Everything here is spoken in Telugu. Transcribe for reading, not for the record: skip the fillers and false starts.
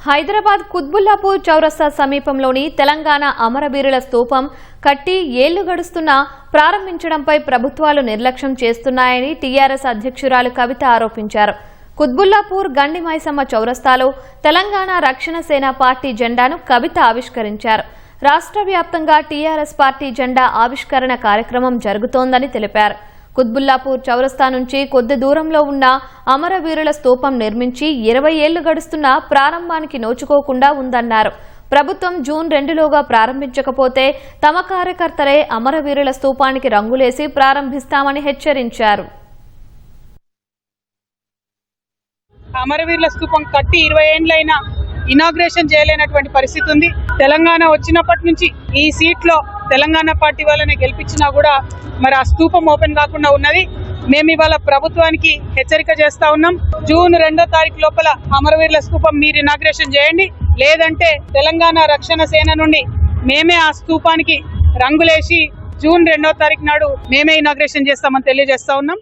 హైదరాబాద్ కుత్బుల్లాపూర్ చౌరస్తా సమీపంలోని తెలంగాణ అమరవీరుల స్తూపం కట్టి ఏళ్లు గడుస్తున్నా ప్రారంభించడంపై ప్రభుత్వాలు నిర్లక్ష్యం చేస్తున్నాయని టీఆర్ఎస్ అధ్యక్షురాలు కవిత ఆరోపించారు. కుత్బుల్లాపూర్ గండి మైసమ్మ చౌరస్తాలో తెలంగాణ రక్షణ సేన పార్టీ జెండాను కవిత ఆవిష్కరించారు. రాష్ట్ర వ్యాప్తంగా టీఆర్ఎస్ పార్టీ జెండా ఆవిష్కరణ కార్యక్రమం జరుగుతోందని తెలిపారు. కుత్బుల్లాపూర్ చౌరస్తా నుంచి కొద్ది దూరంలో ఉన్న అమరవీరుల స్తూపం నిర్మించి 20 ఏళ్లు గడుస్తున్నా ప్రారంభానికి నోచుకోకుండా ఉందన్నారు. ప్రభుత్వం జూన్ 2లోగా ప్రారంభించకపోతే తమ కార్యకర్తలే అమరవీరుల స్తూపానికి రంగులేసి ప్రారంభిస్తామని హెచ్చరించారు. అమరవీరుల స్తూపం కట్టి 20 ఏళ్లైనా ఇనాగ్రేషన్ చేయలేనటువంటి పరిస్థితి ఉంది. తెలంగాణ వచ్చినప్పటి నుంచి ఈ సీట్లో తెలంగాణ పార్టీ వాళ్ళని గెలిపించినా కూడా మరి ఆ స్తూపం ఓపెన్ కాకుండా ఉన్నది. మేము ఇవాళ ప్రభుత్వానికి హెచ్చరిక చేస్తా ఉన్నాం. జూన్ 2వ తారీఖు లోపల అమరవీరుల స్తూపం మీరు ఇనాగ్రేషన్ చేయండి, లేదంటే తెలంగాణ రక్షణ సేన నుండి మేమే ఆ స్తూపానికి రంగులేసి జూన్ 2వ తారీఖు నాడు మేమే ఇనాగ్రేషన్ చేస్తామని తెలియజేస్తా ఉన్నాం.